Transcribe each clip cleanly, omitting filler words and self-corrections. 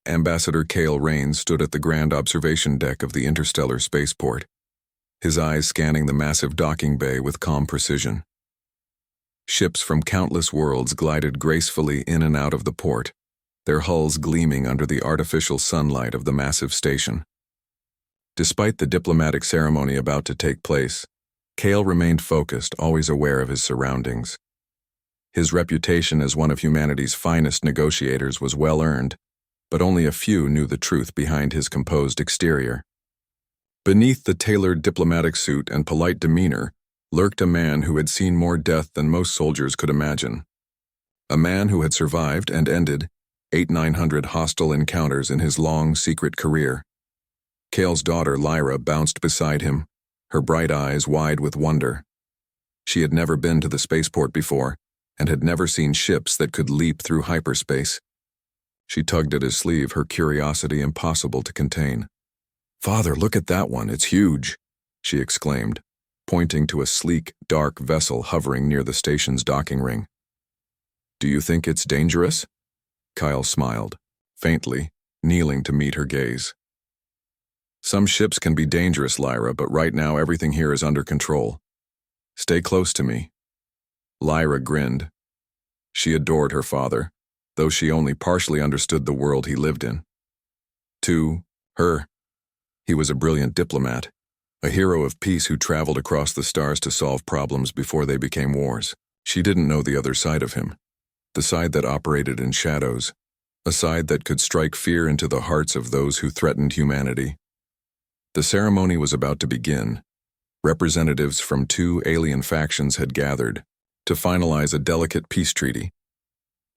Ambassador Cale Rains stood at the grand observation deck of the interstellar spaceport, his eyes scanning the massive docking bay with calm precision. Ships from countless worlds glided gracefully in and out of the port, their hulls gleaming under the artificial sunlight of the massive station. Despite the diplomatic ceremony about to take place, Cale remained focused, always aware of his surroundings. His reputation as one of humanity's finest negotiators was well earned, but only a few knew the truth behind his composed exterior. Beneath the tailored diplomatic suit and polite demeanor lurked a man who had seen more death than most soldiers could imagine. A man who had survived and ended 800-900 hostile encounters in his long, secret career. Cale's daughter, Lyra, bounced beside him, her bright eyes wide with wonder. She had never been to the spaceport before and had never seen ships that could leap through hyperspace. She tugged at his sleeve, her curiosity impossible to contain. "Father, look at that one, it's huge," she exclaimed, pointing to a sleek, dark vessel hovering near the station's docking ring. "Do you think it's dangerous?" Kyle smiled, faintly, kneeling to meet her gaze. "Some ships can be dangerous, Lyra, but right now everything here is under control. Stay close to me." Lyra grinned. She adored her father, though she only partially understood the world he lived in. To her, he was a brilliant diplomat, a hero of peace who traveled across the stars to solve problems before they became wars. She didn't know the other side of him, the side that operated in shadows, a side that could strike fear into the hearts of those who threatened humanity. The ceremony was about to begin. Representatives from two alien factions had gathered to finalize a delicate peace treaty.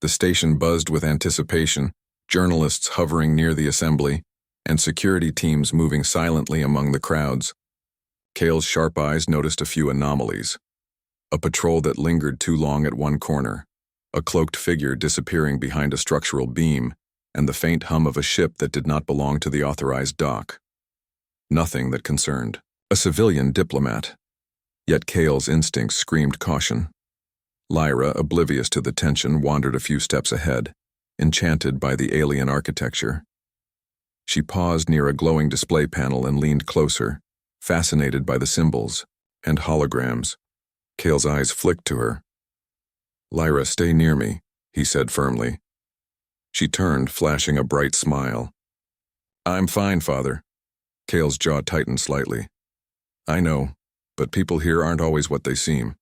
The station buzzed with anticipation, journalists hovering near the assembly, and security teams moving silently among the crowds. Cale's sharp eyes noticed a few anomalies. A patrol that lingered too long at one corner, a cloaked figure disappearing behind a structural beam, and the faint hum of a ship that did not belong to the authorized dock. Nothing that concerned a civilian diplomat. Yet Cale's instincts screamed caution. Lyra, oblivious to the tension, wandered a few steps ahead, enchanted by the alien architecture. She paused near a glowing display panel and leaned closer, fascinated by the symbols and holograms. Cale's eyes flicked to her. "Lyra, stay near me," he said firmly. She turned, flashing a bright smile. "I'm fine, Father." Cale's jaw tightened slightly. "I know, but people here aren't always what they seem.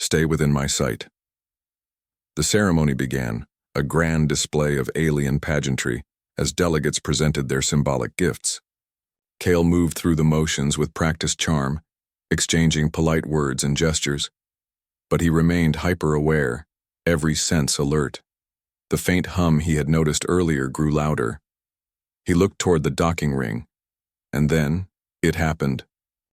Stay within my sight." The ceremony began, a grand display of alien pageantry, as delegates presented their symbolic gifts. Cale moved through the motions with practiced charm, exchanging polite words and gestures. But he remained hyper-aware, every sense alert. The faint hum he had noticed earlier grew louder. He looked toward the docking ring, and then it happened.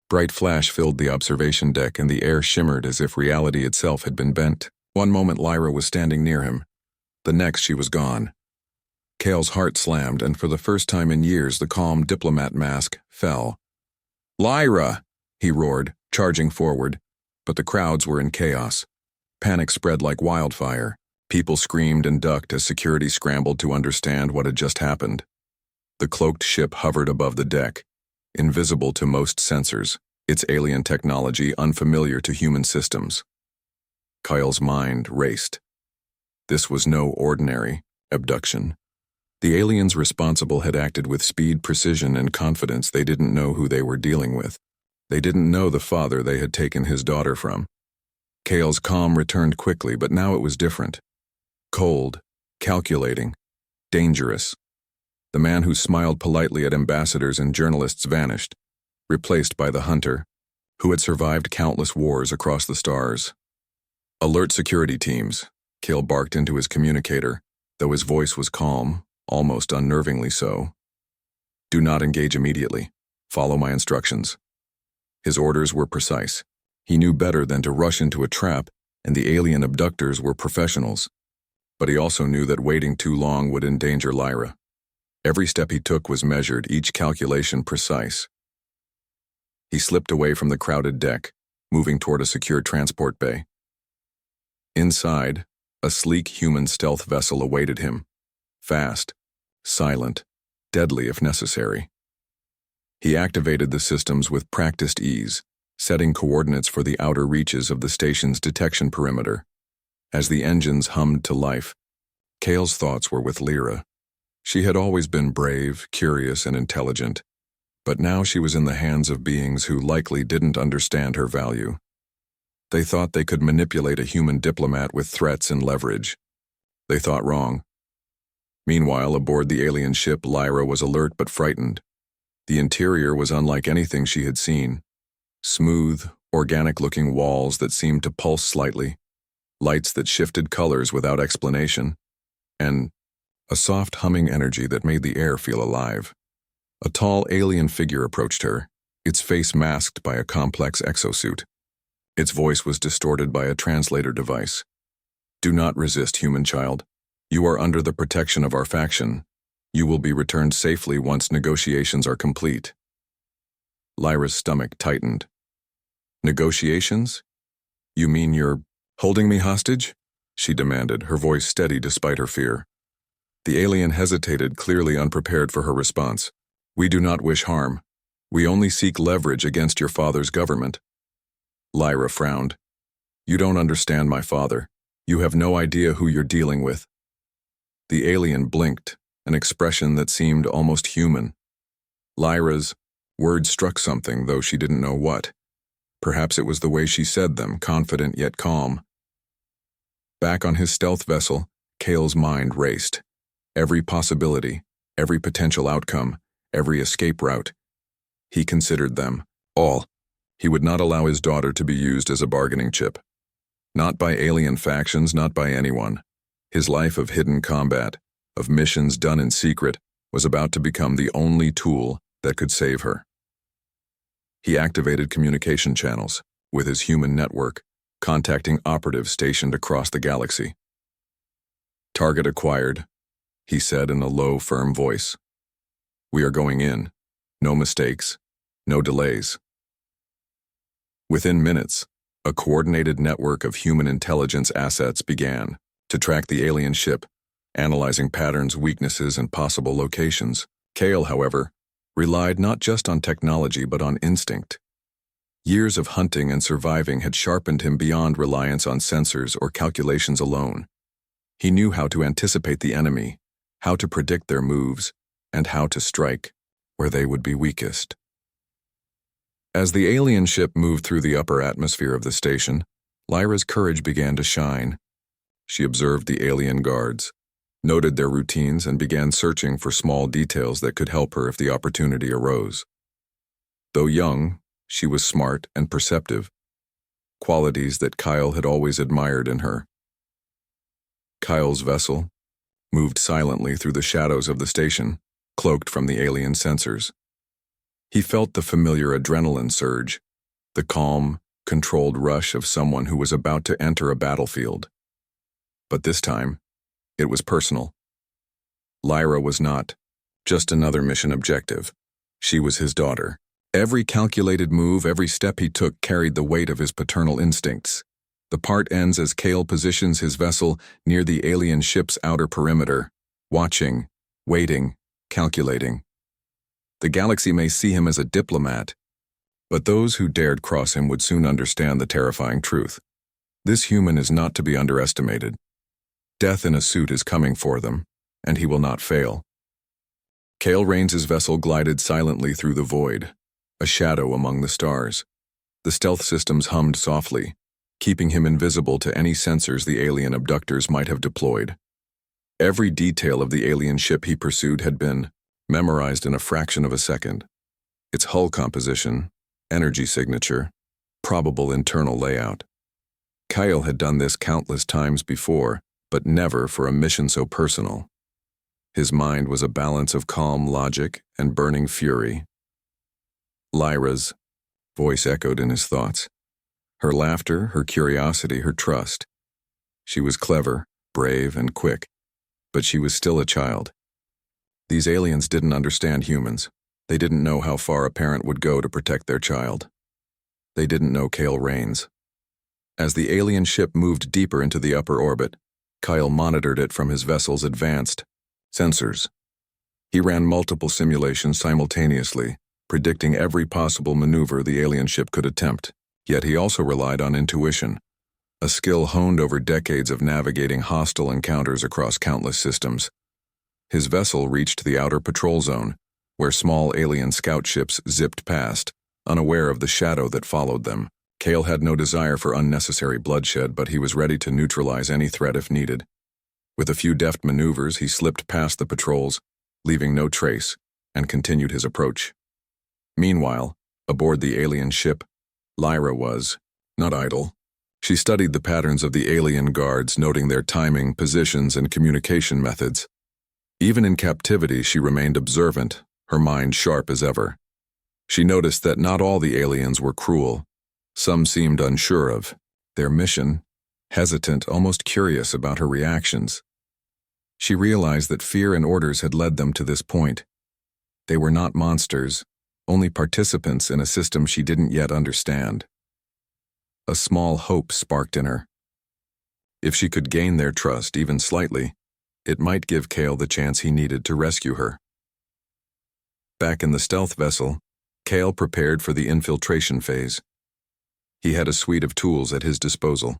Bright flash filled the observation deck and the air shimmered as if reality itself had been bent. One moment Lyra was standing near him. The next she was gone. Cale's heart slammed, and for the first time in years the calm diplomat mask fell. "Lyra!" he roared, charging forward, but the crowds were in chaos. Panic spread like wildfire. People screamed and ducked as security scrambled to understand what had just happened. The cloaked ship hovered above the deck, invisible to most sensors, its alien technology unfamiliar to human systems. Kyle's mind raced. This was no ordinary abduction. The aliens responsible had acted with speed, precision, and confidence. They didn't know who they were dealing with. They didn't know the father they had taken his daughter from. Cale's calm returned quickly, but now it was different. Cold, calculating, dangerous. The man who smiled politely at ambassadors and journalists vanished, replaced by the hunter, who had survived countless wars across the stars. "Alert security teams," Cale barked into his communicator, though his voice was calm, almost unnervingly so. "Do not engage immediately. Follow my instructions." His orders were precise. He knew better than to rush into a trap, and the alien abductors were professionals. But he also knew that waiting too long would endanger Lyra. Every step he took was measured, each calculation precise. He slipped away from the crowded deck, moving toward a secure transport bay. Inside, a sleek human stealth vessel awaited him. Fast, silent, deadly if necessary. He activated the systems with practiced ease, setting coordinates for the outer reaches of the station's detection perimeter. As the engines hummed to life, Kale's thoughts were with Lyra. She had always been brave, curious, and intelligent, but now she was in the hands of beings who likely didn't understand her value. They thought they could manipulate a human diplomat with threats and leverage. They thought wrong. Meanwhile, aboard the alien ship, Lyra was alert but frightened. The interior was unlike anything she had seen. Smooth, organic-looking walls that seemed to pulse slightly, lights that shifted colors without explanation, and a soft humming energy that made the air feel alive. A tall alien figure approached her, its face masked by a complex exosuit. Its voice was distorted by a translator device. "Do not resist, human child. You are under the protection of our faction. You will be returned safely once negotiations are complete." Lyra's stomach tightened. "Negotiations? You mean you're holding me hostage?" she demanded, her voice steady despite her fear. The alien hesitated, clearly unprepared for her response. "We do not wish harm. We only seek leverage against your father's government." Lyra frowned. "You don't understand my father. You have no idea who you're dealing with." The alien blinked, an expression that seemed almost human. Lyra's words struck something, though she didn't know what. Perhaps it was the way she said them, confident yet calm. Back on his stealth vessel, Kale's mind raced. Every possibility, every potential outcome, every escape route. He considered them all. He would not allow his daughter to be used as a bargaining chip. Not by alien factions, not by anyone. His life of hidden combat, of missions done in secret, was about to become the only tool that could save her. He activated communication channels with his human network, contacting operatives stationed across the galaxy. "Target acquired," he said in a low, firm voice. "We are going in. No mistakes. No delays." Within minutes, a coordinated network of human intelligence assets began to track the alien ship, analyzing patterns, weaknesses, and possible locations. Kale, however, relied not just on technology but on instinct. Years of hunting and surviving had sharpened him beyond reliance on sensors or calculations alone. He knew how to anticipate the enemy, how to predict their moves, and how to strike where they would be weakest. As the alien ship moved through the upper atmosphere of the station, Lyra's courage began to shine. She observed the alien guards, noted their routines, and began searching for small details that could help her if the opportunity arose. Though young, she was smart and perceptive, qualities that Kyle had always admired in her. Kyle's vessel moved silently through the shadows of the station, cloaked from the alien sensors. He felt the familiar adrenaline surge, the calm, controlled rush of someone who was about to enter a battlefield. But this time, it was personal. Lyra was not just another mission objective. She was his daughter. Every calculated move, every step he took carried the weight of his paternal instincts. The part ends as Kale positions his vessel near the alien ship's outer perimeter, watching, waiting, calculating. The galaxy may see him as a diplomat, but those who dared cross him would soon understand the terrifying truth. This human is not to be underestimated. Death in a suit is coming for them, and he will not fail. Kale Rains's vessel glided silently through the void, a shadow among the stars. The stealth systems hummed softly, keeping him invisible to any sensors the alien abductors might have deployed. Every detail of the alien ship he pursued had been memorized in a fraction of a second. Its hull composition, energy signature, probable internal layout. Kyle had done this countless times before, but never for a mission so personal. His mind was a balance of calm logic and burning fury. Lyra's voice echoed in his thoughts. Her laughter, her curiosity, her trust. She was clever, brave, and quick, but she was still a child. These aliens didn't understand humans. They didn't know how far a parent would go to protect their child. They didn't know Kale Rains. As the alien ship moved deeper into the upper orbit, Kyle monitored it from his vessel's advanced sensors. He ran multiple simulations simultaneously, predicting every possible maneuver the alien ship could attempt. Yet he also relied on intuition, a skill honed over decades of navigating hostile encounters across countless systems. His vessel reached the outer patrol zone, where small alien scout ships zipped past, unaware of the shadow that followed them. Kale had no desire for unnecessary bloodshed, but he was ready to neutralize any threat if needed. With a few deft maneuvers, he slipped past the patrols, leaving no trace, and continued his approach. Meanwhile, aboard the alien ship, Lyra was not idle. She studied the patterns of the alien guards, noting their timing, positions, and communication methods. Even in captivity, she remained observant, her mind sharp as ever. She noticed that not all the aliens were cruel. Some seemed unsure of their mission, hesitant, almost curious about her reactions. She realized that fear and orders had led them to this point. They were not monsters, only participants in a system she didn't yet understand. A small hope sparked in her. If she could gain their trust even slightly, it might give Kale the chance he needed to rescue her. Back in the stealth vessel, Kale prepared for the infiltration phase. He had a suite of tools at his disposal: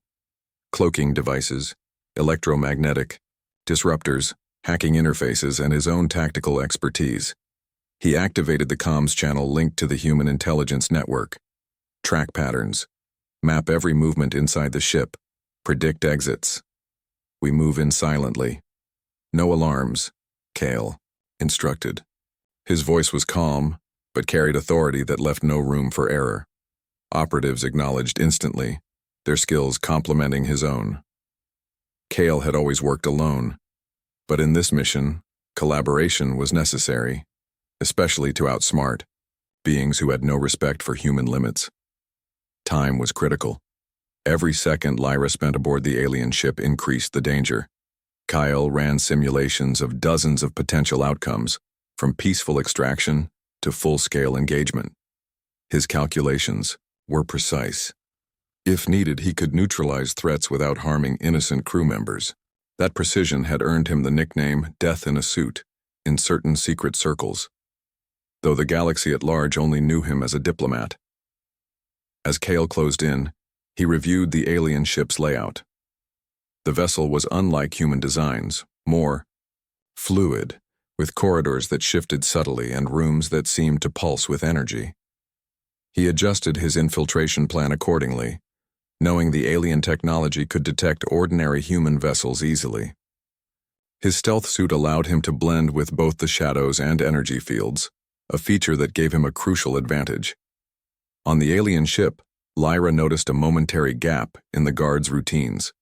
cloaking devices, electromagnetic, disruptors, hacking interfaces, and his own tactical expertise. He activated the comms channel linked to the human intelligence network, track patterns, map every movement inside the ship, predict exits. We move in silently. No alarms, Kale instructed. His voice was calm, but carried authority that left no room for error. Operatives acknowledged instantly, their skills complementing his own. Kale had always worked alone, but in this mission, collaboration was necessary, especially to outsmart beings who had no respect for human limits. Time was critical. Every second Lyra spent aboard the alien ship increased the danger. Kyle ran simulations of dozens of potential outcomes, from peaceful extraction to full-scale engagement. His calculations were precise. If needed, he could neutralize threats without harming innocent crew members. That precision had earned him the nickname Death in a Suit in certain secret circles, though the galaxy at large only knew him as a diplomat. As Kale closed in, he reviewed the alien ship's layout. The vessel was unlike human designs, more fluid, with corridors that shifted subtly and rooms that seemed to pulse with energy. He adjusted his infiltration plan accordingly, knowing the alien technology could detect ordinary human vessels easily. His stealth suit allowed him to blend with both the shadows and energy fields, a feature that gave him a crucial advantage. On the alien ship, Lyra noticed a momentary gap in the guards' routines.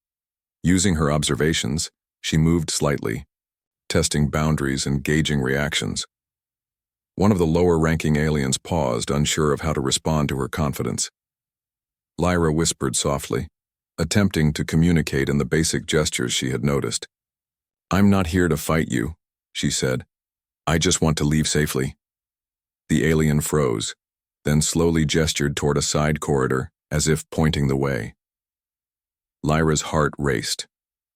Using her observations, she moved slightly, testing boundaries and gauging reactions. One of the lower-ranking aliens paused, unsure of how to respond to her confidence. Lyra whispered softly, attempting to communicate in the basic gestures she had noticed. "I'm not here to fight you," she said. "I just want to leave safely." The alien froze, then slowly gestured toward a side corridor, as if pointing the way. Lyra's heart raced.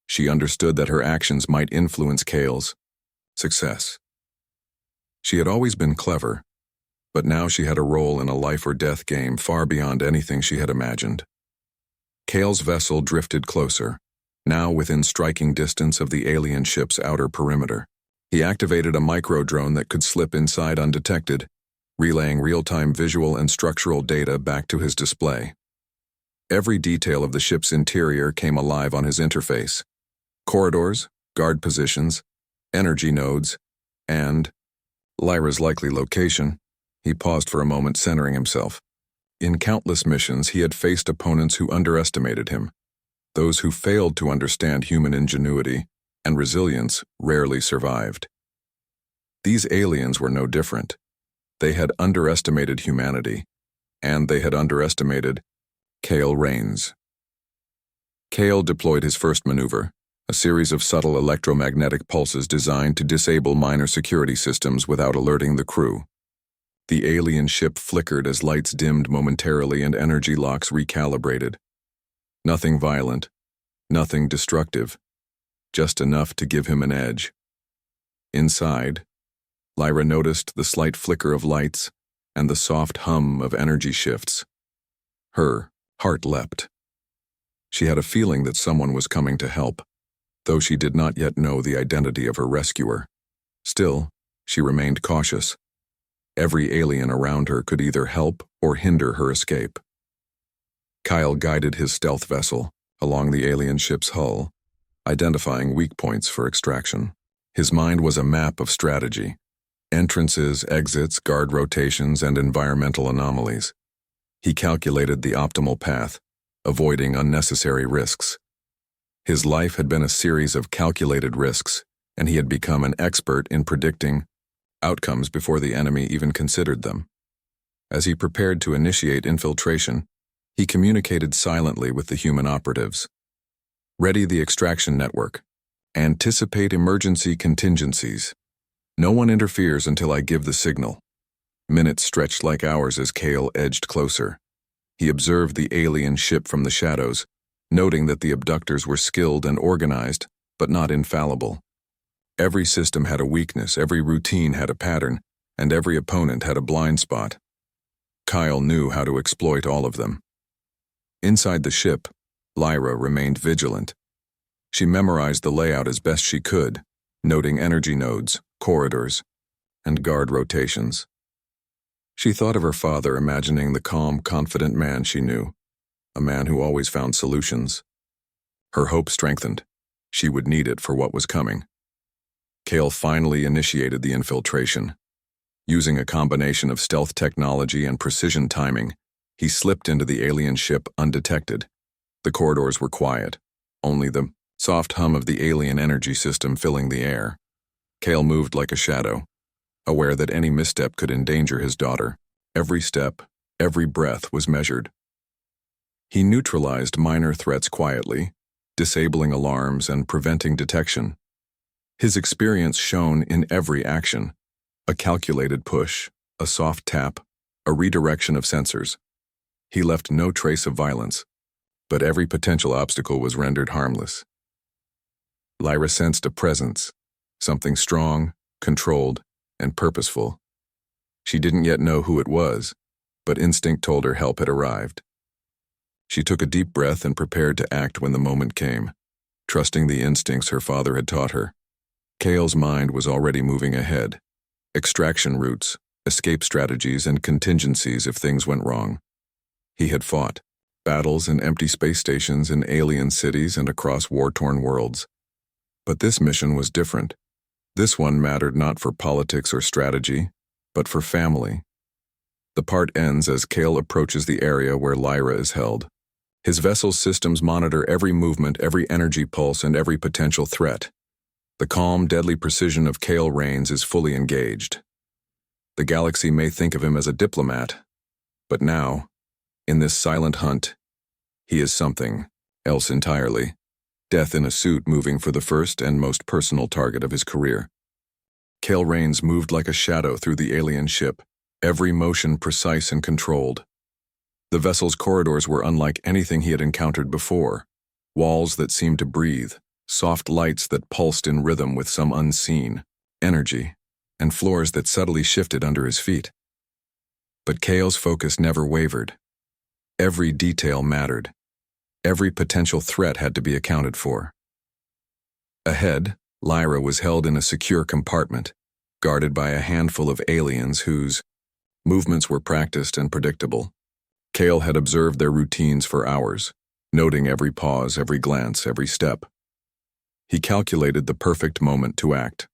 She understood that her actions might influence Kale's success. She had always been clever, but now she had a role in a life-or-death game far beyond anything she had imagined. Kale's vessel drifted closer, now within striking distance of the alien ship's outer perimeter. He activated a micro-drone that could slip inside undetected, relaying real-time visual and structural data back to his display. Every detail of the ship's interior came alive on his interface: corridors, guard positions, energy nodes, and Lyra's likely location. He paused for a moment, centering himself. In countless missions, he had faced opponents who underestimated him. Those who failed to understand human ingenuity and resilience rarely survived. These aliens were no different. They had underestimated humanity, and they had underestimated Kale Rains. Kale deployed his first maneuver, a series of subtle electromagnetic pulses designed to disable minor security systems without alerting the crew. The alien ship flickered as lights dimmed momentarily and energy locks recalibrated. Nothing violent, nothing destructive, just enough to give him an edge. Inside, Lyra noticed the slight flicker of lights and the soft hum of energy shifts. Her heart leapt. She had a feeling that someone was coming to help, though she did not yet know the identity of her rescuer. Still, she remained cautious. Every alien around her could either help or hinder her escape. Kyle guided his stealth vessel along the alien ship's hull, identifying weak points for extraction. His mind was a map of strategy: entrances, exits, guard rotations, and environmental anomalies. He calculated the optimal path, avoiding unnecessary risks. His life had been a series of calculated risks, and he had become an expert in predicting outcomes before the enemy even considered them. As he prepared to initiate infiltration, he communicated silently with the human operatives. Ready the extraction network. Anticipate emergency contingencies. No one interferes until I give the signal. Minutes stretched like hours as Kale edged closer. He observed the alien ship from the shadows, noting that the abductors were skilled and organized, but not infallible. Every system had a weakness, every routine had a pattern, and every opponent had a blind spot. Kyle knew how to exploit all of them. Inside the ship, Lyra remained vigilant. She memorized the layout as best she could, noting energy nodes, corridors, and guard rotations. She thought of her father, imagining the calm, confident man she knew, a man who always found solutions. Her hope strengthened. She would need it for what was coming. Kale finally initiated the infiltration. Using a combination of stealth technology and precision timing, he slipped into the alien ship undetected. The corridors were quiet, only the soft hum of the alien energy system filling the air. Kale moved like a shadow, aware that any misstep could endanger his daughter. Every step, every breath was measured. He neutralized minor threats quietly, disabling alarms and preventing detection. His experience shone in every action: a calculated push, a soft tap, a redirection of sensors. He left no trace of violence, but every potential obstacle was rendered harmless. Lyra sensed a presence, something strong, controlled, and purposeful. She didn't yet know who it was, but instinct told her help had arrived. She took a deep breath and prepared to act when the moment came, trusting the instincts her father had taught her. Kale's mind was already moving ahead: extraction routes, escape strategies, and contingencies if things went wrong. He had fought battles in empty space stations in alien cities and across war-torn worlds. But this mission was different. This one mattered not for politics or strategy, but for family. The part ends as Kale approaches the area where Lyra is held. His vessel's systems monitor every movement, every energy pulse, and every potential threat. The calm, deadly precision of Kale Rains is fully engaged. The galaxy may think of him as a diplomat, but now, in this silent hunt, he is something else entirely: death in a suit, moving for the first and most personal target of his career. Kale Rains moved like a shadow through the alien ship, every motion precise and controlled. The vessel's corridors were unlike anything he had encountered before: walls that seemed to breathe, soft lights that pulsed in rhythm with some unseen energy, and floors that subtly shifted under his feet. But Kale's focus never wavered. Every detail mattered. Every potential threat had to be accounted for. Ahead, Lyra was held in a secure compartment, guarded by a handful of aliens whose movements were practiced and predictable. Kale had observed their routines for hours, noting every pause, every glance, every step. He calculated the perfect moment to act.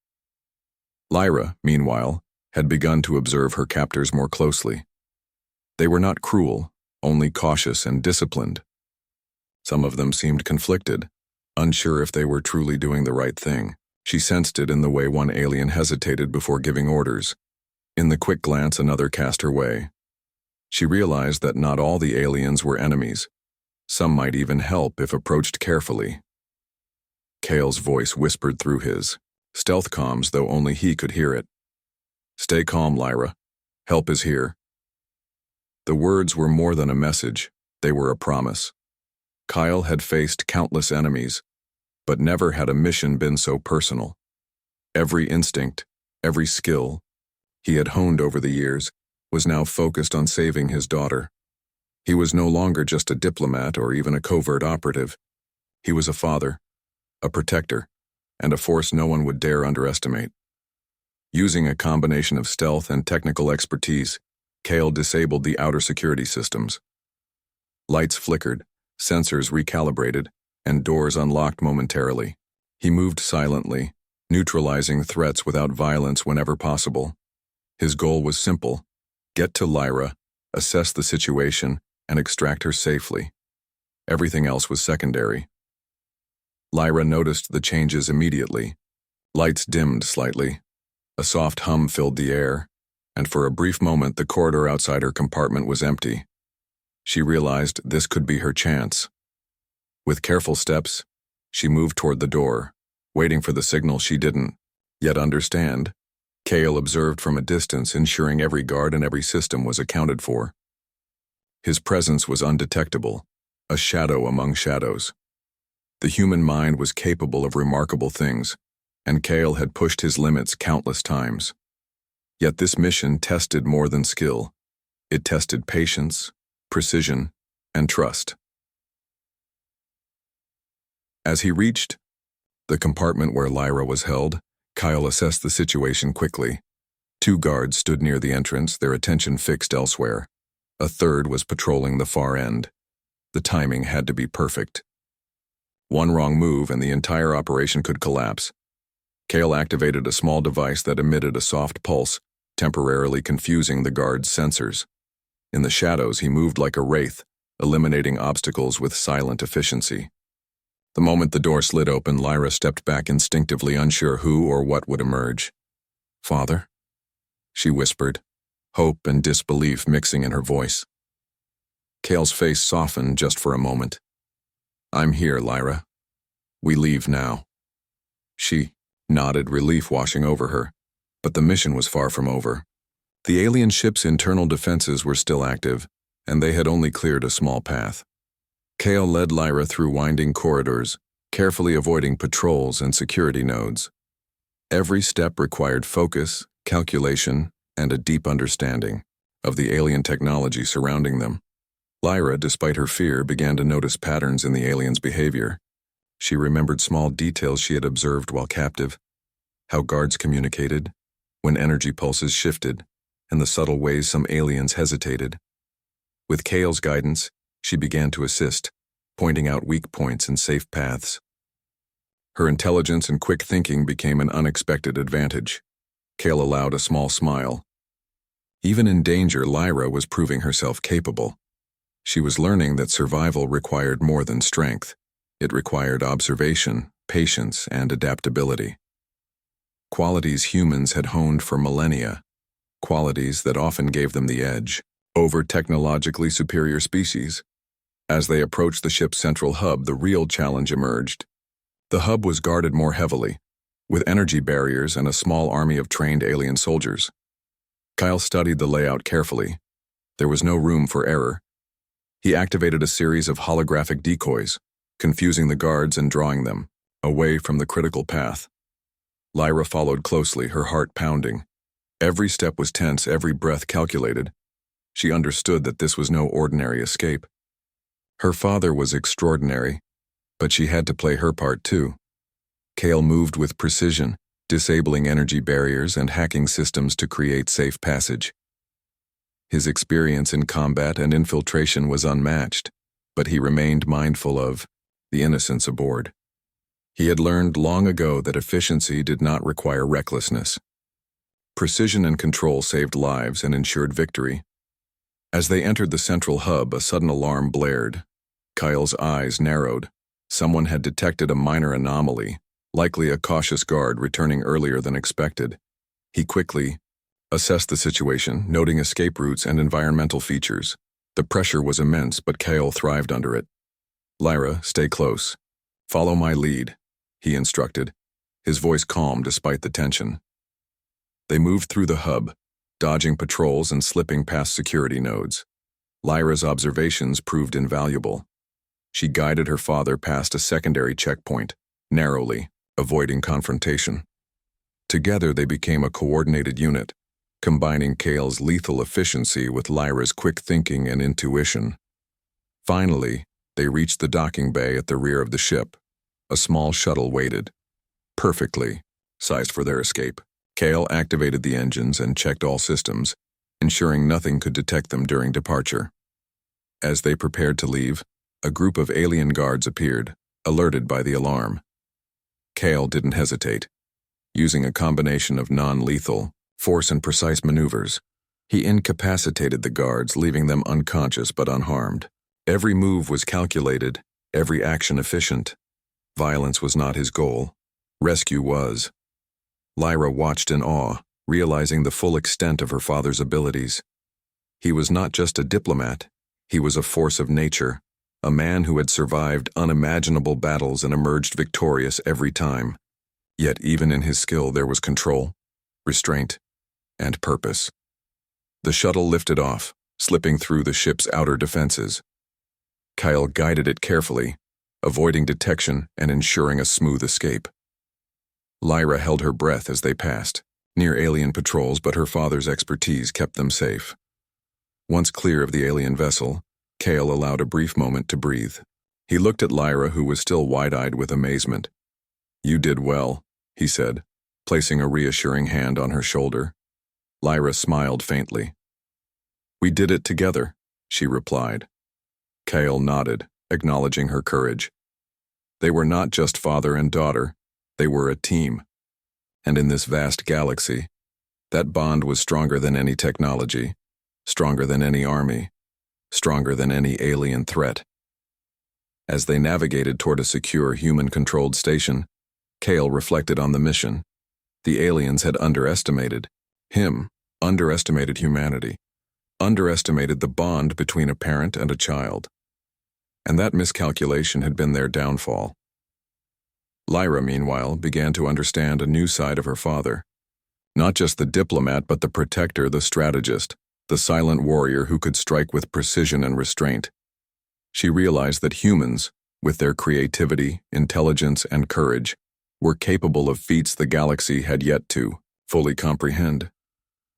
Lyra, meanwhile, had begun to observe her captors more closely. They were not cruel, only cautious and disciplined. Some of them seemed conflicted, unsure if they were truly doing the right thing. She sensed it in the way one alien hesitated before giving orders. In the quick glance another cast her way. She realized that not all the aliens were enemies. Some might even help if approached carefully. Kale's voice whispered through his, stealth comms, though only he could hear it. "Stay calm, Lyra. Help is here." The words were more than a message, they were a promise. Kyle had faced countless enemies, but never had a mission been so personal. Every instinct, every skill, he had honed over the years, was now focused on saving his daughter. He was no longer just a diplomat or even a covert operative. He was a father, a protector, and a force no one would dare underestimate. Using a combination of stealth and technical expertise, Kale disabled the outer security systems. Lights flickered, sensors recalibrated, and doors unlocked momentarily. He moved silently, neutralizing threats without violence whenever possible. His goal was simple: get to Lyra, assess the situation, and extract her safely. Everything else was secondary. Lyra noticed the changes immediately. Lights dimmed slightly. A soft hum filled the air, and for a brief moment the corridor outside her compartment was empty. She realized this could be her chance. With careful steps, she moved toward the door, waiting for the signal she didn't yet understand. Kale observed from a distance, ensuring every guard and every system was accounted for. His presence was undetectable, a shadow among shadows. The human mind was capable of remarkable things, and Kale had pushed his limits countless times. Yet this mission tested more than skill. It tested patience, precision, and trust. As he reached the compartment where Lyra was held, Kyle assessed the situation quickly. 2 guards stood near the entrance, their attention fixed elsewhere. A third was patrolling the far end. The timing had to be perfect. One wrong move and the entire operation could collapse. Kale activated a small device that emitted a soft pulse, temporarily confusing the guard's sensors. In the shadows, he moved like a wraith, eliminating obstacles with silent efficiency. The moment the door slid open, Lyra stepped back instinctively, unsure who or what would emerge. "Father?" she whispered, hope and disbelief mixing in her voice. Kale's face softened just for a moment. "I'm here, Lyra. We leave now." She nodded, relief washing over her, but the mission was far from over. The alien ship's internal defenses were still active, and they had only cleared a small path. Kale led Lyra through winding corridors, carefully avoiding patrols and security nodes. Every step required focus, calculation, and a deep understanding of the alien technology surrounding them. Lyra, despite her fear, began to notice patterns in the aliens' behavior. She remembered small details she had observed while captive: how guards communicated, when energy pulses shifted, and the subtle ways some aliens hesitated. With Kale's guidance, she began to assist, pointing out weak points and safe paths. Her intelligence and quick thinking became an unexpected advantage. Kale allowed a small smile. Even in danger, Lyra was proving herself capable. She was learning that survival required more than strength. It required observation, patience, and adaptability. Qualities humans had honed for millennia, qualities that often gave them the edge over technologically superior species. As they approached the ship's central hub, the real challenge emerged. The hub was guarded more heavily, with energy barriers and a small army of trained alien soldiers. Kyle studied the layout carefully. There was no room for error. He activated a series of holographic decoys, confusing the guards and drawing them away from the critical path. Lyra followed closely, her heart pounding. Every step was tense, every breath calculated. She understood that this was no ordinary escape. Her father was extraordinary, but she had to play her part too. Kale moved with precision, disabling energy barriers and hacking systems to create safe passage. His experience in combat and infiltration was unmatched, but he remained mindful of the innocents aboard. He had learned long ago that efficiency did not require recklessness. Precision and control saved lives and ensured victory. As they entered the central hub, a sudden alarm blared. Kyle's eyes narrowed. Someone had detected a minor anomaly, likely a cautious guard returning earlier than expected. He quickly assessed the situation, noting escape routes and environmental features. The pressure was immense, but Kale thrived under it. "Lyra, stay close. Follow my lead," he instructed, his voice calm despite the tension. They moved through the hub, dodging patrols and slipping past security nodes. Lyra's observations proved invaluable. She guided her father past a secondary checkpoint, narrowly, avoiding confrontation. Together they became a coordinated unit, combining Kale's lethal efficiency with Lyra's quick thinking and intuition. Finally, they reached the docking bay at the rear of the ship. A small shuttle waited, perfectly sized for their escape. Kale activated the engines and checked all systems, ensuring nothing could detect them during departure. As they prepared to leave, a group of alien guards appeared, alerted by the alarm. Kale didn't hesitate. Using a combination of non-lethal force and precise maneuvers, he incapacitated the guards, leaving them unconscious but unharmed. Every move was calculated, every action efficient. Violence was not his goal. Rescue was. Lyra watched in awe, realizing the full extent of her father's abilities. He was not just a diplomat, he was a force of nature, a man who had survived unimaginable battles and emerged victorious every time. Yet even in his skill there was control, restraint, and purpose. The shuttle lifted off, slipping through the ship's outer defenses. Kyle guided it carefully, avoiding detection and ensuring a smooth escape. Lyra held her breath as they passed, near alien patrols, but her father's expertise kept them safe. Once clear of the alien vessel, Kale allowed a brief moment to breathe. He looked at Lyra, who was still wide-eyed with amazement. "You did well," he said, placing a reassuring hand on her shoulder. Lyra smiled faintly. "We did it together," she replied. Kale nodded, acknowledging her courage. They were not just father and daughter, they were a team. And in this vast galaxy, that bond was stronger than any technology, stronger than any army, stronger than any alien threat. As they navigated toward a secure human-controlled station, Kale reflected on the mission. The aliens had underestimated him, underestimated humanity, underestimated the bond between a parent and a child. And that miscalculation had been their downfall. Lyra, meanwhile, began to understand a new side of her father. Not just the diplomat, but the protector, the strategist, the silent warrior who could strike with precision and restraint. She realized that humans, with their creativity, intelligence, and courage, were capable of feats the galaxy had yet to fully comprehend.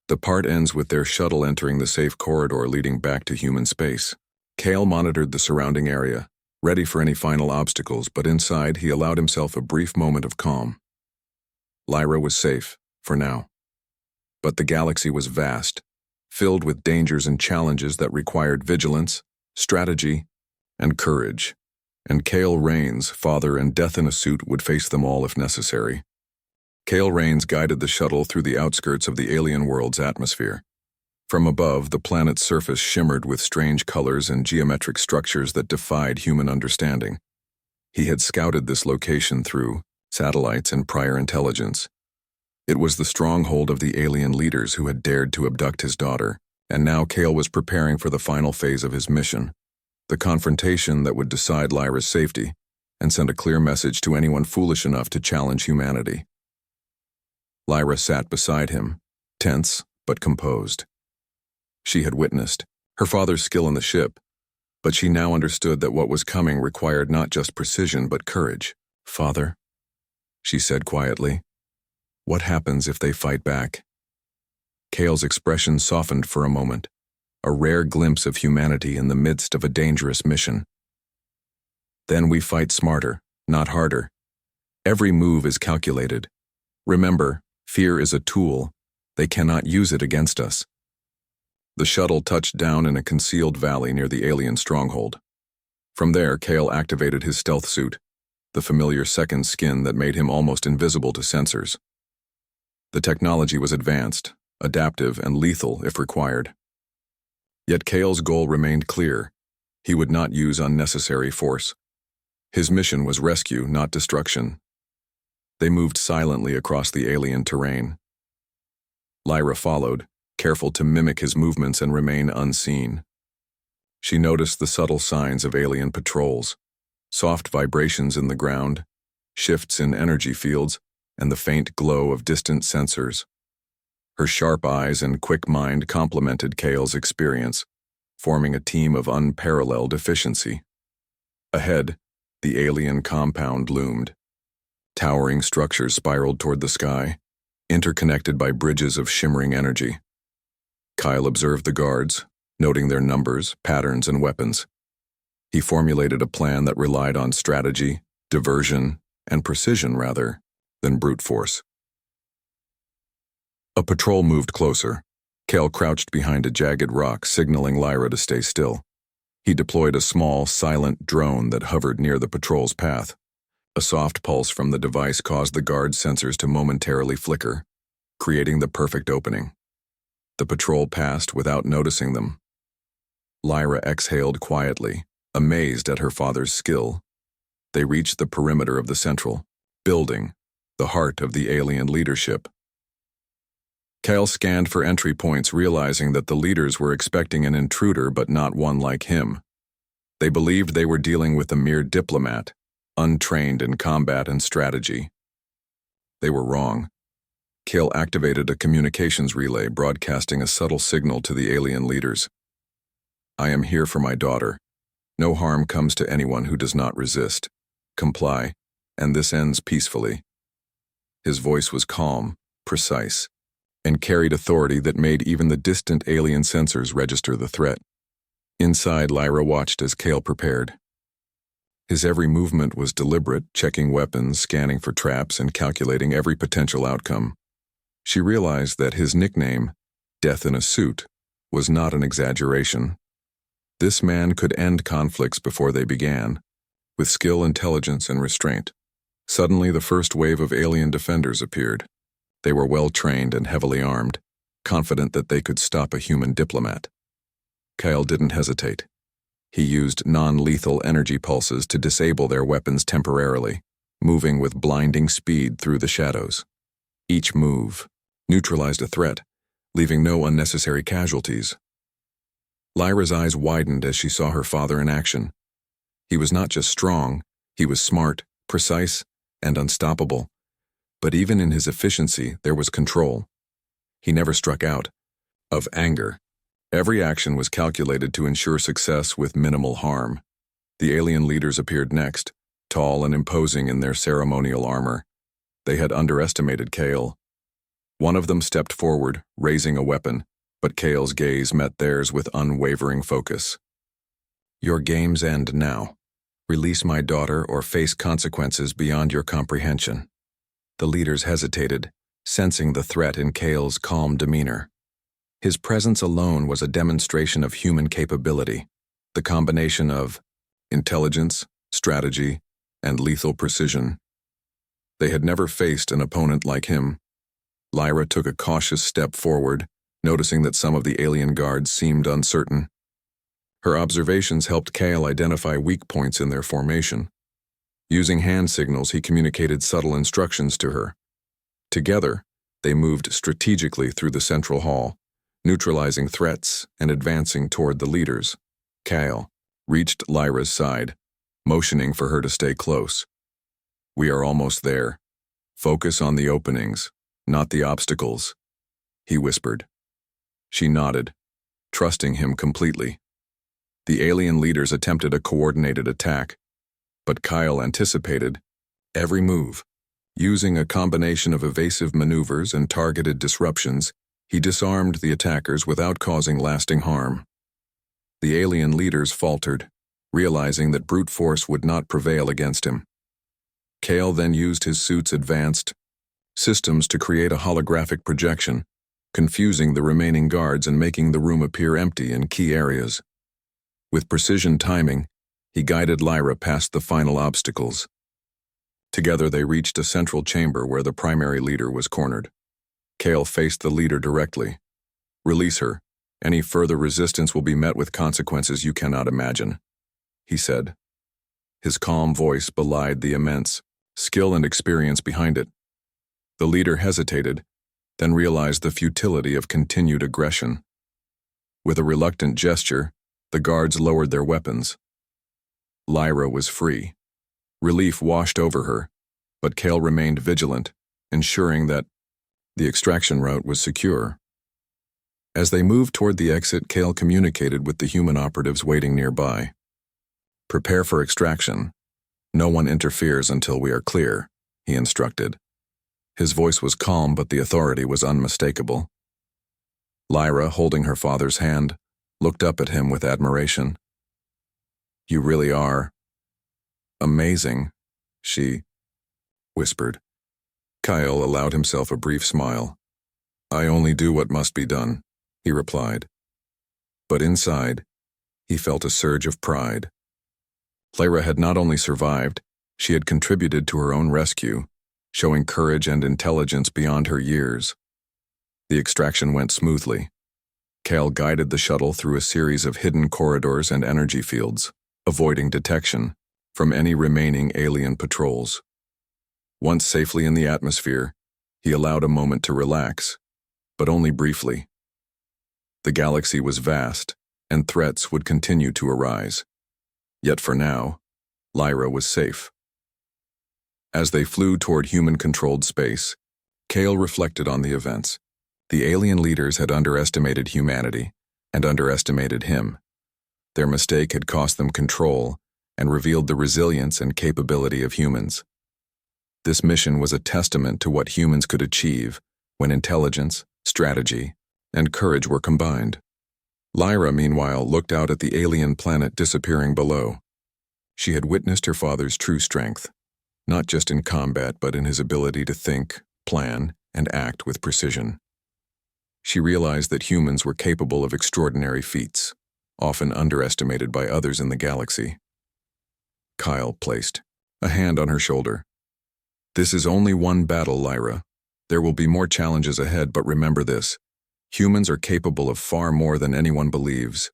The part ends with their shuttle entering the safe corridor leading back to human space. Kale monitored the surrounding area, ready for any final obstacles, but inside he allowed himself a brief moment of calm. Lyra was safe, for now. But the galaxy was vast, filled with dangers and challenges that required vigilance, strategy, and courage. And Kale Rains, father and death in a suit, would face them all if necessary. Kale Rains guided the shuttle through the outskirts of the alien world's atmosphere. From above, the planet's surface shimmered with strange colors and geometric structures that defied human understanding. He had scouted this location through satellites and prior intelligence. It was the stronghold of the alien leaders who had dared to abduct his daughter, and now Kale was preparing for the final phase of his mission, the confrontation that would decide Lyra's safety and send a clear message to anyone foolish enough to challenge humanity. Lyra sat beside him, tense but composed. She had witnessed her father's skill in the ship, but she now understood that what was coming required not just precision but courage. "Father," she said quietly, "what happens if they fight back?" Kale's expression softened for a moment, a rare glimpse of humanity in the midst of a dangerous mission. "Then we fight smarter, not harder. Every move is calculated. Remember, fear is a tool. They cannot use it against us." The shuttle touched down in a concealed valley near the alien stronghold. From there, Kale activated his stealth suit, the familiar second skin that made him almost invisible to sensors. The technology was advanced, adaptive, and lethal if required. Yet Kale's goal remained clear. He would not use unnecessary force. His mission was rescue, not destruction. They moved silently across the alien terrain. Lyra followed, careful to mimic his movements and remain unseen. She noticed the subtle signs of alien patrols, soft vibrations in the ground, shifts in energy fields, and the faint glow of distant sensors. Her sharp eyes and quick mind complemented Kale's experience, forming a team of unparalleled efficiency. Ahead, the alien compound loomed. Towering structures spiraled toward the sky, interconnected by bridges of shimmering energy. Kyle observed the guards, noting their numbers, patterns, and weapons. He formulated a plan that relied on strategy, diversion, and precision rather than brute force. A patrol moved closer. Kyle crouched behind a jagged rock, signaling Lyra to stay still. He deployed a small, silent drone that hovered near the patrol's path. A soft pulse from the device caused the guard's sensors to momentarily flicker, creating the perfect opening. The patrol passed without noticing them. Lyra exhaled quietly, amazed at her father's skill. They reached the perimeter of the central building, the heart of the alien leadership. Kyle scanned for entry points, realizing that the leaders were expecting an intruder but not one like him. They believed they were dealing with a mere diplomat, untrained in combat and strategy. They were wrong. Kyle activated a communications relay, broadcasting a subtle signal to the alien leaders. "I am here for my daughter. No harm comes to anyone who does not resist. Comply, and this ends peacefully." His voice was calm, precise, and carried authority that made even the distant alien sensors register the threat. Inside, Lyra watched as Kyle prepared. His every movement was deliberate, checking weapons, scanning for traps, and calculating every potential outcome. She realized that his nickname, Death in a Suit, was not an exaggeration. This man could end conflicts before they began, with skill, intelligence, and restraint. Suddenly, the first wave of alien defenders appeared. They were well-trained and heavily armed, confident that they could stop a human diplomat. Kyle didn't hesitate. He used non-lethal energy pulses to disable their weapons temporarily, moving with blinding speed through the shadows. Each move neutralized a threat, leaving no unnecessary casualties. Lyra's eyes widened as she saw her father in action. He was not just strong, he was smart, precise, and unstoppable. But even in his efficiency, there was control. He never struck out of anger. Every action was calculated to ensure success with minimal harm. The alien leaders appeared next, tall and imposing in their ceremonial armor. They had underestimated Kyle. One of them stepped forward, raising a weapon, but Kyle's gaze met theirs with unwavering focus. "Your games end now. Release my daughter or face consequences beyond your comprehension." The leaders hesitated, sensing the threat in Kyle's calm demeanor. His presence alone was a demonstration of human capability, the combination of intelligence, strategy, and lethal precision. They had never faced an opponent like him. Lyra took a cautious step forward, noticing that some of the alien guards seemed uncertain. Her observations helped Kyle identify weak points in their formation. Using hand signals, he communicated subtle instructions to her. Together, they moved strategically through the central hall, neutralizing threats and advancing toward the leaders. Kyle reached Lyra's side, motioning for her to stay close. "We are almost there. Focus on the openings, not the obstacles," he whispered. She nodded, trusting him completely. The alien leaders attempted a coordinated attack, but Kyle anticipated every move. Using a combination of evasive maneuvers and targeted disruptions, he disarmed the attackers without causing lasting harm. The alien leaders faltered, realizing that brute force would not prevail against him. Kyle then used his suit's advanced systems to create a holographic projection, confusing the remaining guards and making the room appear empty in key areas. With precision timing, he guided Lyra past the final obstacles. Together they reached a central chamber where the primary leader was cornered. Kyle faced the leader directly. "Release her. Any further resistance will be met with consequences you cannot imagine," he said. His calm voice belied the immense skill and experience behind it. The leader hesitated, then realized the futility of continued aggression. With a reluctant gesture, the guards lowered their weapons. Lyra was free. Relief washed over her, but Kyle remained vigilant, ensuring that the extraction route was secure. As they moved toward the exit, Kyle communicated with the human operatives waiting nearby. "Prepare for extraction. No one interferes until we are clear," he instructed. His voice was calm, but the authority was unmistakable. Lyra, holding her father's hand, looked up at him with admiration. "You really are amazing," she whispered. Kyle allowed himself a brief smile. "I only do what must be done," he replied. But inside, he felt a surge of pride. Lyra had not only survived, she had contributed to her own rescue, showing courage and intelligence beyond her years. The extraction went smoothly. Kale guided the shuttle through a series of hidden corridors and energy fields, avoiding detection from any remaining alien patrols. Once safely in the atmosphere, he allowed a moment to relax, but only briefly. The galaxy was vast, and threats would continue to arise. Yet for now, Lyra was safe. As they flew toward human-controlled space, Kale reflected on the events. The alien leaders had underestimated humanity, and underestimated him. Their mistake had cost them control, and revealed the resilience and capability of humans. This mission was a testament to what humans could achieve when intelligence, strategy, and courage were combined. Lyra, meanwhile, looked out at the alien planet disappearing below. She had witnessed her father's true strength, not just in combat but in his ability to think, plan, and act with precision. She realized that humans were capable of extraordinary feats, often underestimated by others in the galaxy. Kyle placed a hand on her shoulder. "This is only one battle, Lyra. There will be more challenges ahead, but remember this. Humans are capable of far more than anyone believes.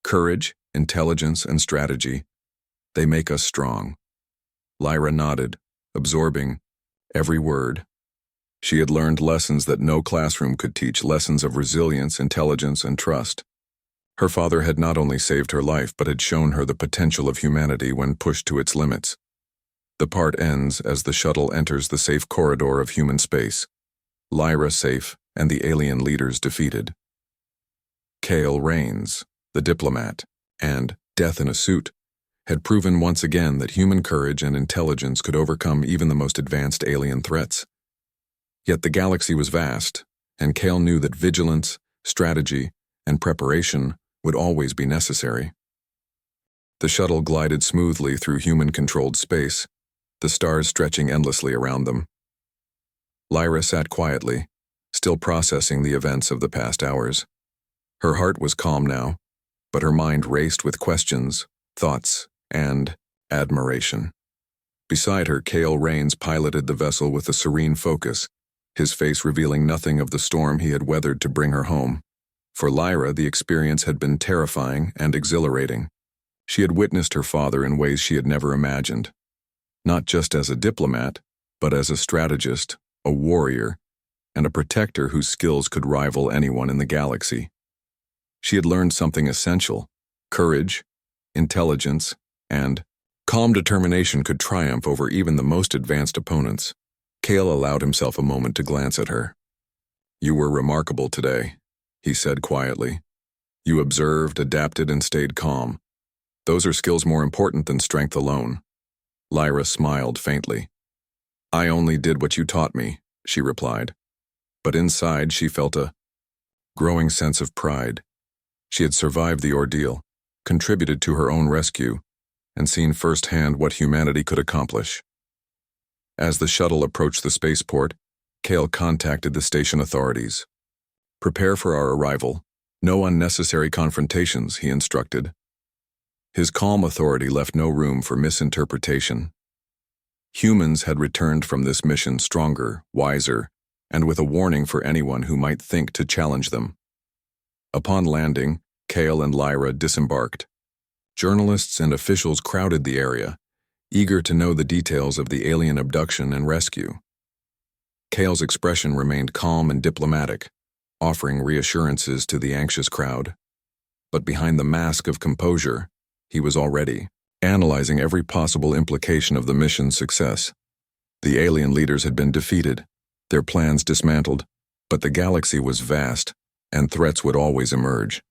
Courage, intelligence, and strategy, they make us strong." Lyra nodded, absorbing every word. She had learned lessons that no classroom could teach, lessons of resilience, intelligence, and trust. Her father had not only saved her life but had shown her the potential of humanity when pushed to its limits. The part ends as the shuttle enters the safe corridor of human space. Lyra safe, and the alien leaders defeated. Kale Rains, the diplomat, and Death in a Suit, had proven once again that human courage and intelligence could overcome even the most advanced alien threats. Yet the galaxy was vast, and Kale knew that vigilance, strategy, and preparation would always be necessary. The shuttle glided smoothly through human-controlled space, the stars stretching endlessly around them. Lyra sat quietly, still processing the events of the past hours. Her heart was calm now, but her mind raced with questions, thoughts, and admiration. Beside her, Kale Rains piloted the vessel with a serene focus, his face revealing nothing of the storm he had weathered to bring her home. For Lyra, the experience had been terrifying and exhilarating. She had witnessed her father in ways she had never imagined, not just as a diplomat, but as a strategist, a warrior, and a protector whose skills could rival anyone in the galaxy. She had learned something essential: courage, intelligence, and calm determination could triumph over even the most advanced opponents. Kale allowed himself a moment to glance at her. "You were remarkable today," he said quietly. "You observed, adapted, and stayed calm. Those are skills more important than strength alone." Lyra smiled faintly. "I only did what you taught me," she replied. But inside she felt a growing sense of pride. She had survived the ordeal, contributed to her own rescue, and seen firsthand what humanity could accomplish. As the shuttle approached the spaceport, Kale contacted the station authorities. "Prepare for our arrival. No unnecessary confrontations," he instructed. His calm authority left no room for misinterpretation. Humans had returned from this mission stronger, wiser, and with a warning for anyone who might think to challenge them. Upon landing, Kale and Lyra disembarked. Journalists and officials crowded the area, eager to know the details of the alien abduction and rescue. Kale's expression remained calm and diplomatic, offering reassurances to the anxious crowd. But behind the mask of composure, he was already analyzing every possible implication of the mission's success. The alien leaders had been defeated, their plans dismantled, but the galaxy was vast, and threats would always emerge.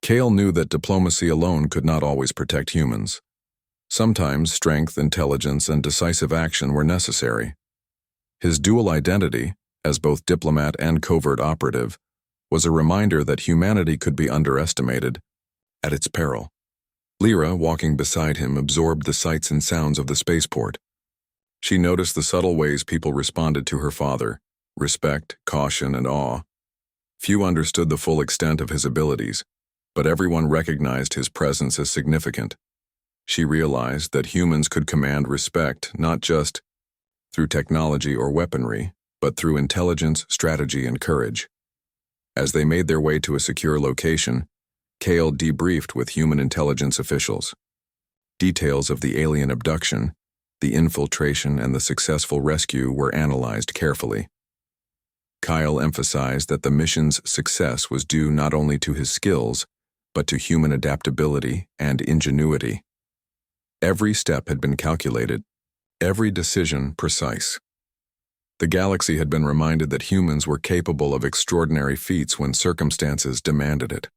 Kale knew that diplomacy alone could not always protect humans. Sometimes strength, intelligence, and decisive action were necessary. His dual identity, as both diplomat and covert operative, was a reminder that humanity could be underestimated at its peril. Lyra, walking beside him, absorbed the sights and sounds of the spaceport. She noticed the subtle ways people responded to her father: respect, caution, and awe. Few understood the full extent of his abilities, but everyone recognized his presence as significant. She realized that humans could command respect not just through technology or weaponry, but through intelligence, strategy, and courage. As they made their way to a secure location, Kale debriefed with human intelligence officials. Details of the alien abduction, the infiltration, and the successful rescue were analyzed carefully. Kyle emphasized that the mission's success was due not only to his skills, but to human adaptability and ingenuity. Every step had been calculated, every decision precise. The galaxy had been reminded that humans were capable of extraordinary feats when circumstances demanded it.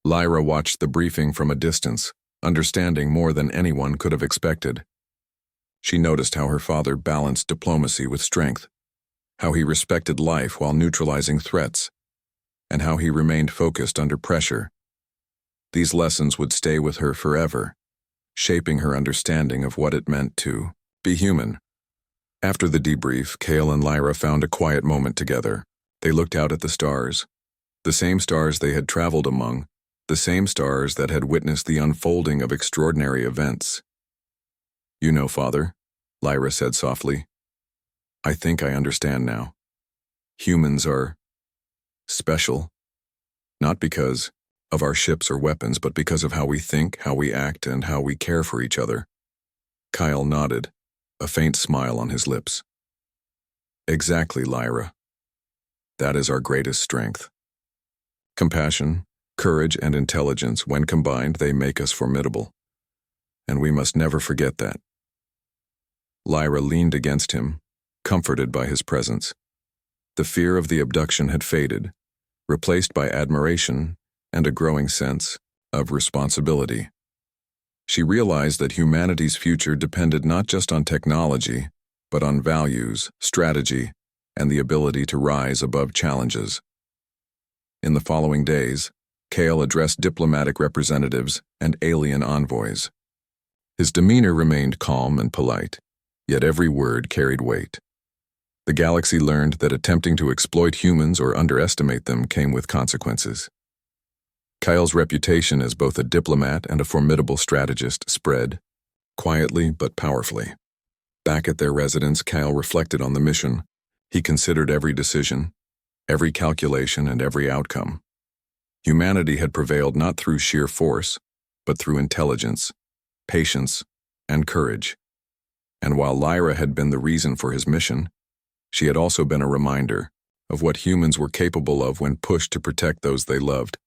Lyra watched the briefing from a distance, understanding more than anyone could have expected. She noticed how her father balanced diplomacy with strength, how he respected life while neutralizing threats, and how he remained focused under pressure. These lessons would stay with her forever, shaping her understanding of what it meant to be human. After the debrief, Kale and Lyra found a quiet moment together. They looked out at the stars, the same stars they had traveled among, the same stars that had witnessed the unfolding of extraordinary events. "You know, Father," Lyra said softly, "I think I understand now. Humans are special, not because of our ships or weapons, but because of how we think, how we act, and how we care for each other." Kyle nodded, a faint smile on his lips. "Exactly, Lyra. That is our greatest strength. Compassion, courage, and intelligence, when combined, they make us formidable. And we must never forget that." Lyra leaned against him, comforted by his presence. The fear of the abduction had faded, replaced by admiration and a growing sense of responsibility. She realized that humanity's future depended not just on technology, but on values, strategy, and the ability to rise above challenges. In the following days, Kale addressed diplomatic representatives and alien envoys. His demeanor remained calm and polite, yet every word carried weight. The galaxy learned that attempting to exploit humans or underestimate them came with consequences. Kyle's reputation as both a diplomat and a formidable strategist spread, quietly but powerfully. Back at their residence, Kyle reflected on the mission. He considered every decision, every calculation, and every outcome. Humanity had prevailed not through sheer force, but through intelligence, patience, and courage. And while Lyra had been the reason for his mission, she had also been a reminder of what humans were capable of when pushed to protect those they loved.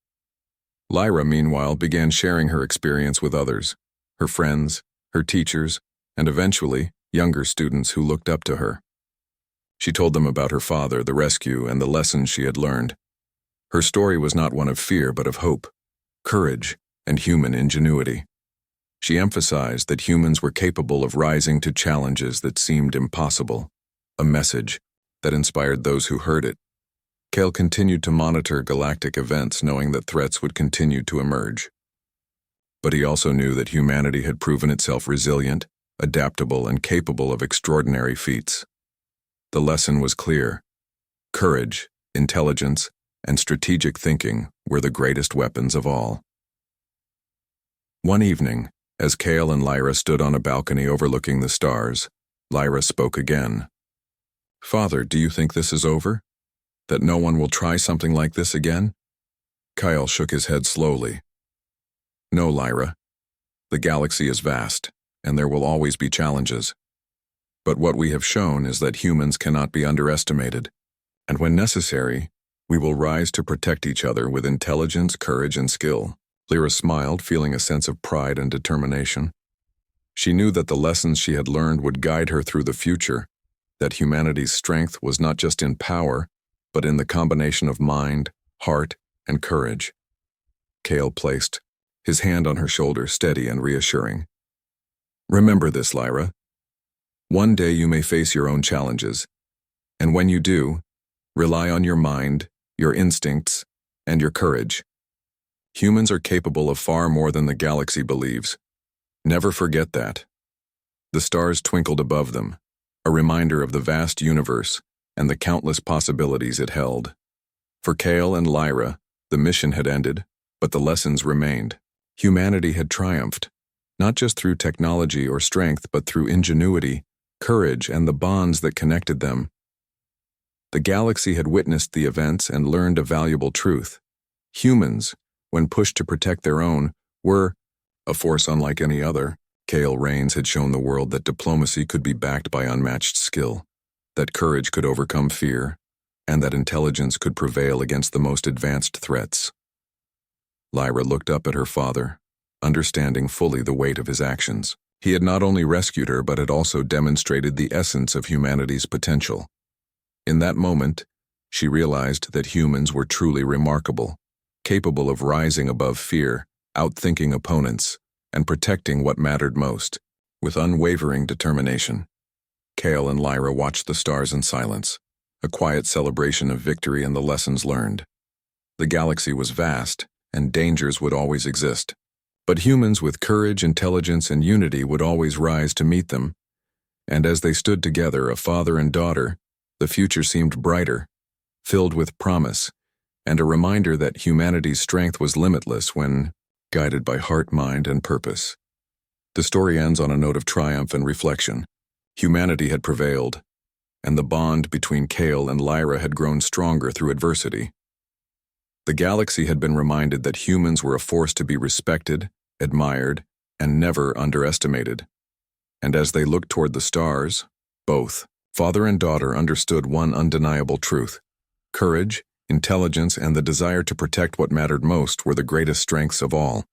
Lyra, meanwhile, began sharing her experience with others, her friends, her teachers, and eventually, younger students who looked up to her. She told them about her father, the rescue, and the lessons she had learned. Her story was not one of fear, but of hope, courage, and human ingenuity. She emphasized that humans were capable of rising to challenges that seemed impossible, a message that inspired those who heard it. Kale continued to monitor galactic events, knowing that threats would continue to emerge. But he also knew that humanity had proven itself resilient, adaptable, and capable of extraordinary feats. The lesson was clear. Courage, intelligence, and strategic thinking were the greatest weapons of all. One evening, as Kale and Lyra stood on a balcony overlooking the stars, Lyra spoke again. "Father, do you think this is over? That no one will try something like this again?" Kyle shook his head slowly. "No, Lyra. The galaxy is vast, and there will always be challenges. But what we have shown is that humans cannot be underestimated, and when necessary, we will rise to protect each other with intelligence, courage, and skill." Lyra smiled, feeling a sense of pride and determination. She knew that the lessons she had learned would guide her through the future, that humanity's strength was not just in power, but in the combination of mind, heart, and courage. Kale placed his hand on her shoulder, steady and reassuring. "Remember this, Lyra. One day you may face your own challenges, and when you do, rely on your mind, your instincts, and your courage. Humans are capable of far more than the galaxy believes. Never forget that. The stars twinkled above them, a reminder of the vast universe and the countless possibilities it held. For Kale and Lyra, the mission had ended, but the lessons remained. Humanity had triumphed, not just through technology or strength, but through ingenuity, courage, and the bonds that connected them. The galaxy had witnessed the events and learned a valuable truth. Humans, when pushed to protect their own, were a force unlike any other. Kale Rains had shown the world that diplomacy could be backed by unmatched skill, that courage could overcome fear, and that intelligence could prevail against the most advanced threats. Lyra looked up at her father, understanding fully the weight of his actions. He had not only rescued her, but had also demonstrated the essence of humanity's potential. In that moment, she realized that humans were truly remarkable, capable of rising above fear, outthinking opponents, and protecting what mattered most, with unwavering determination. Kale and Lyra watched the stars in silence, a quiet celebration of victory and the lessons learned. The galaxy was vast, and dangers would always exist. But humans with courage, intelligence, and unity would always rise to meet them. And as they stood together, a father and daughter, the future seemed brighter, filled with promise, and a reminder that humanity's strength was limitless when guided by heart, mind, and purpose. The story ends on a note of triumph and reflection. Humanity had prevailed, and the bond between Kale and Lyra had grown stronger through adversity. The galaxy had been reminded that humans were a force to be respected, admired, and never underestimated. And as they looked toward the stars, both father and daughter understood one undeniable truth. Courage, intelligence, and the desire to protect what mattered most were the greatest strengths of all.